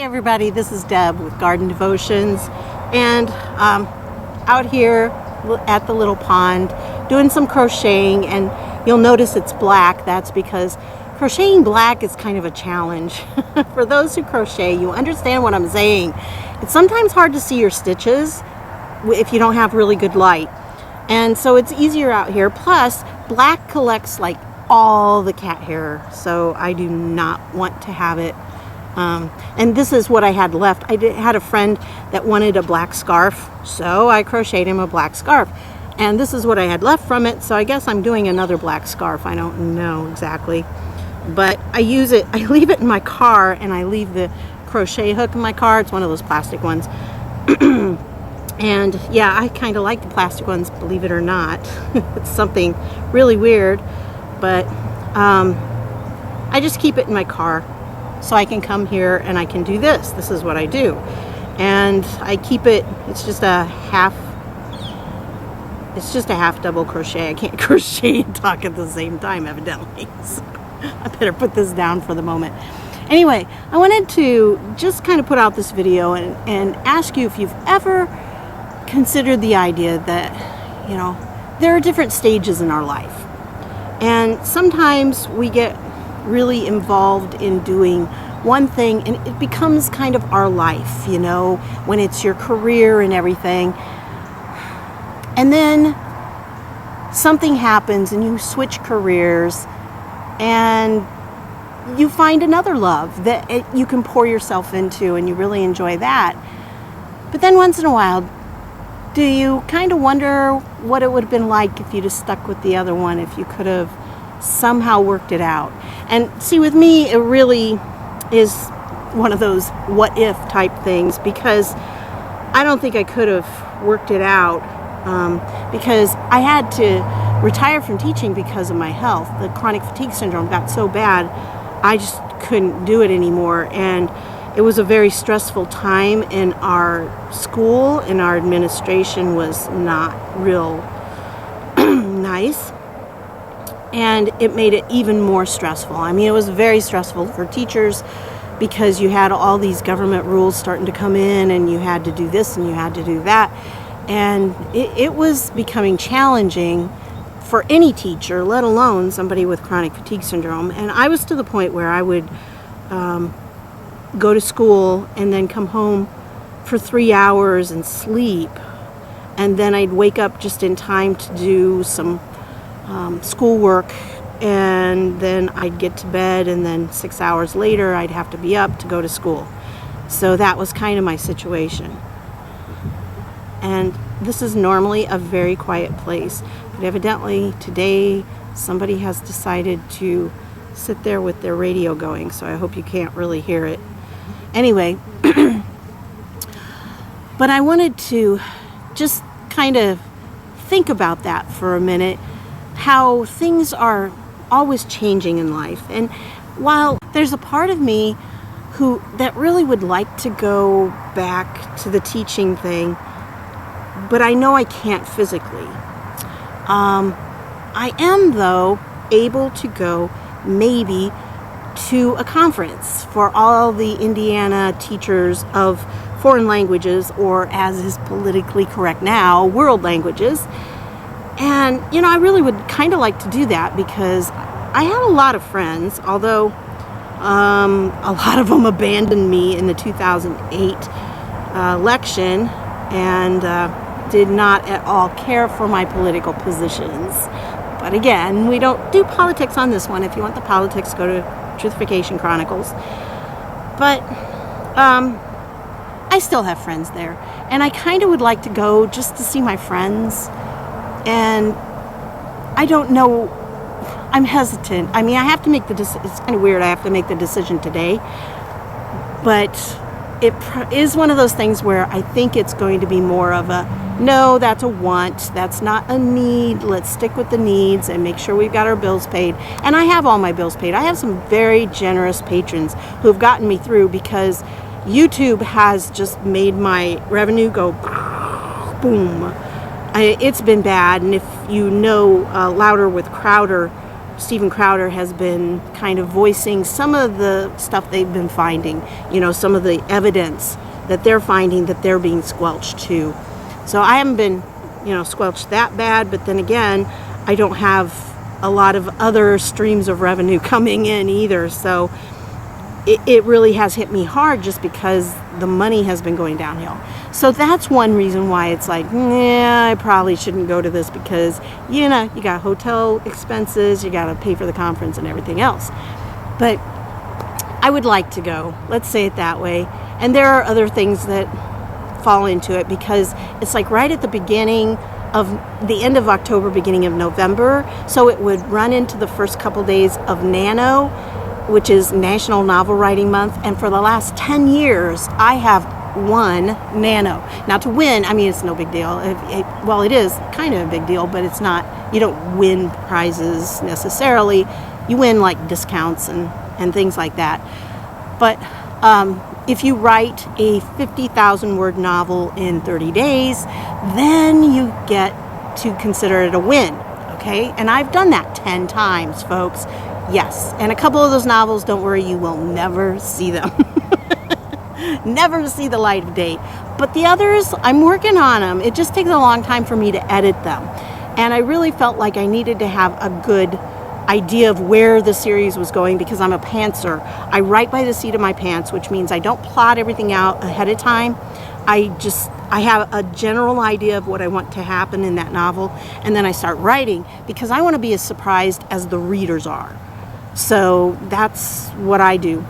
Hey everybody, this is Deb with Garden Devotions, and out here at the little pond doing some crocheting, and you'll notice it's black. That's because crocheting black is kind of a challenge. For those who crochet, you understand what I'm saying. It's sometimes hard to see your stitches if you don't have really good light, and so it's easier out here. Plus, black collects like all the cat hair, so I do not want to have it. And this is what I had left. I had a friend that wanted a black scarf, so I crocheted him a black scarf. And this is what I had left from it, so I guess I'm doing another black scarf. I don't know exactly. But I use it, I leave it in my car, and I leave the crochet hook in my car. It's one of those plastic ones. And yeah, I kind of like the plastic ones, believe it or not. It's something really weird, but I just keep it in my car. So I can come here and I can do this. This is what I do. And I keep it, it's just a half double crochet. I can't crochet and talk at the same time, evidently. So I better put this down for the moment. Anyway, I wanted to just kind of put out this video and ask you if you've ever considered the idea that, you know, there are different stages in our life. And sometimes we get really involved in doing one thing and it becomes kind of our life, you know, when it's your career and everything. And then something happens and you switch careers and you find another love that you can pour yourself into and you really enjoy that. But then once in a while, do you kind of wonder what it would have been like if you'd have stuck with the other one, if you could have somehow worked it out? And see, with me, it really is one of those what if type things, because I don't think I could have worked it out, because I had to retire from teaching because of my health. The chronic fatigue syndrome got so bad, I just couldn't do it anymore. And it was a very stressful time in our school, and our administration was not real nice. And it made it even more stressful. I mean, it was very stressful for teachers because you had all these government rules starting to come in, and you had to do this and you had to do that. And it was becoming challenging for any teacher, let alone somebody with chronic fatigue syndrome. And I was to the point where I would go to school and then come home for 3 hours and sleep. And then I'd wake up just in time to do some schoolwork, and then I'd get to bed, and then 6 hours later I'd have to be up to go to school. So that was kind of my situation. And this is normally a very quiet place, but evidently today somebody has decided to sit there with their radio going, so I hope you can't really hear it. Anyway, but I wanted to just kind of think about that for a minute, how things are always changing in life. And while there's a part of me that really would like to go back to the teaching thing, but I know I can't physically. I am, though, able to go maybe to a conference for all the Indiana teachers of foreign languages, or as is politically correct now, world languages. And, you know, I really would kind of like to do that because I have a lot of friends, although a lot of them abandoned me in the 2008 election and did not at all care for my political positions. But again, we don't do politics on this one. If you want the politics, go to Truthification Chronicles. But I still have friends there. And I kind of would like to go just to see my friends. And I don't know, I'm hesitant. I mean, I have to make the decision. It's kind of weird, I have to make the decision today. But it is one of those things where I think it's going to be more of a, no, that's a want, that's not a need. Let's stick with the needs and make sure we've got our bills paid. And I have all my bills paid. I have some very generous patrons who have gotten me through, because YouTube has just made my revenue go boom. It's been bad. And if you know Louder with Crowder Steven Crowder has been kind of voicing some of the stuff they've been finding, some of the evidence that they're finding that they're being squelched too. So I haven't been, squelched that bad, but then again, I don't have a lot of other streams of revenue coming in either. So it really has hit me hard just because the money has been going downhill. So that's one reason why it's like, yeah, I probably shouldn't go to this, because, you got hotel expenses, you got to pay for the conference and everything else. But I would like to go, let's say it that way. And there are other things that fall into it, because it's like right at the beginning of the end of October, beginning of November. So it would run into the first couple days of NaNo, which is National Novel Writing Month. And for the last 10 years, I have won NaNo. Now to win, it's no big deal. Well, it is kind of a big deal, but it's not, you don't win prizes necessarily. You win like discounts and things like that. But if you write a 50,000 word novel in 30 days, then you get to consider it a win. Okay? And I've done that 10 times, folks. Yes. And a couple of those novels, don't worry, you will never see them. Never see the light of day. But the others, I'm working on them. It just takes a long time for me to edit them. And I really felt like I needed to have a good idea of where the series was going, because I'm a pantser. I write by the seat of my pants, which means I don't plot everything out ahead of time. I have a general idea of what I want to happen in that novel, and then I start writing, because I want to be as surprised as the readers are. So that's what I do.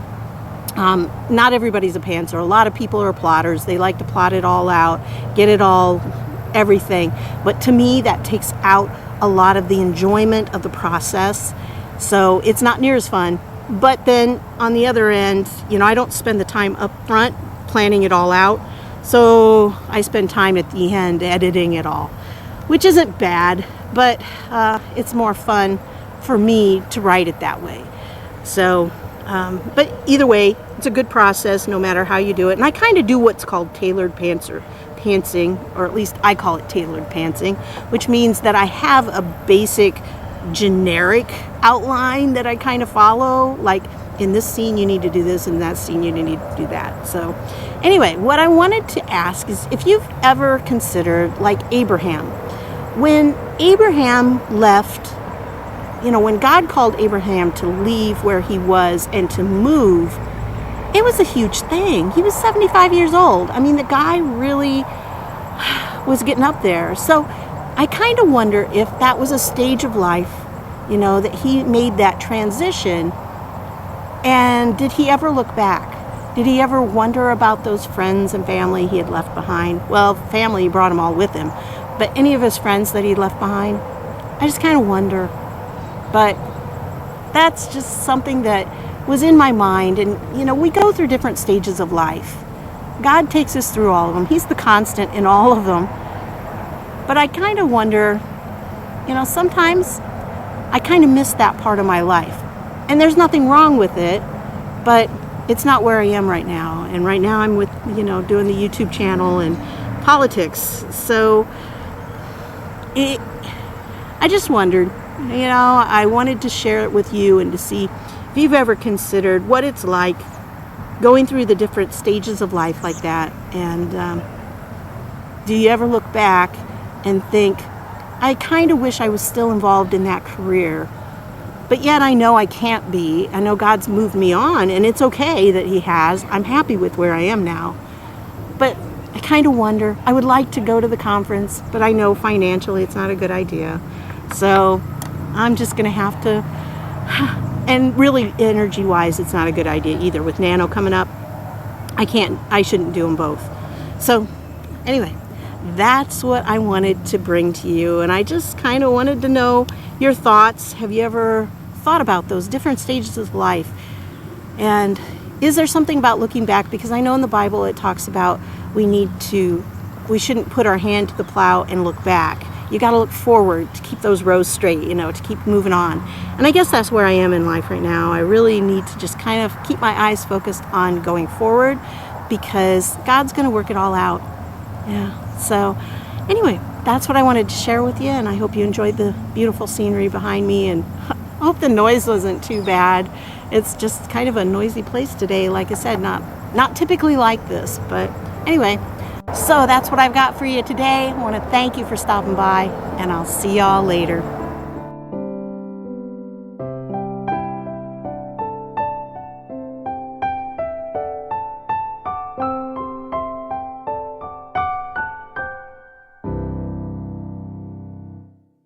Not everybody's a pantser. A lot of people are plotters. They like to plot it all out, get it all, everything. But to me, that takes out a lot of the enjoyment of the process. So it's not near as fun. But then on the other end, I don't spend the time up front planning it all out. So I spend time at the end editing it all, which isn't bad, but it's more fun for me to write it that way. So, but either way, it's a good process no matter how you do it. And I kind of do what's called tailored pantsing, or at least I call it tailored pantsing, which means that I have a basic generic outline that I kind of follow. Like in this scene you need to do this, in that scene you need to do that. So anyway, what I wanted to ask is if you've ever considered, like Abraham, when Abraham left, when God called Abraham to leave where he was and to move, it was a huge thing. He was 75 years old. The guy really was getting up there. So I kind of wonder if that was a stage of life, that he made that transition. And did he ever look back? Did he ever wonder about those friends and family he had left behind? Well, family, he brought them all with him. But any of his friends that he left behind, I just kind of wonder. But that's just something that was in my mind. And, we go through different stages of life. God takes us through all of them. He's the constant in all of them. But I kind of wonder, sometimes I kind of miss that part of my life. And there's nothing wrong with it, but it's not where I am right now. And right now I'm with, doing the YouTube channel and politics. So I just wondered, I wanted to share it with you and to see if you've ever considered what it's like going through the different stages of life like that. And do you ever look back and think, I kind of wish I was still involved in that career, but yet I know I can't be. I know God's moved me on, and it's okay that he has. I'm happy with where I am now. But I kind of wonder, I would like to go to the conference, but I know financially it's not a good idea. So I'm just going to have to, and really energy-wise, it's not a good idea either. With NaNo coming up, I shouldn't do them both. So anyway, that's what I wanted to bring to you. And I just kind of wanted to know your thoughts. Have you ever thought about those different stages of life? And is there something about looking back? Because I know in the Bible it talks about we shouldn't put our hand to the plow and look back. You got to look forward to keep those rows straight, to keep moving on. And I guess that's where I am in life right now. I really need to just kind of keep my eyes focused on going forward, because God's going to work it all out. Yeah. So anyway, that's what I wanted to share with you, and I hope you enjoyed the beautiful scenery behind me and I hope the noise wasn't too bad. It's just kind of a noisy place today. Like I said, not typically like this, but anyway. So that's what I've got for you today. I want to thank you for stopping by, and I'll see y'all later.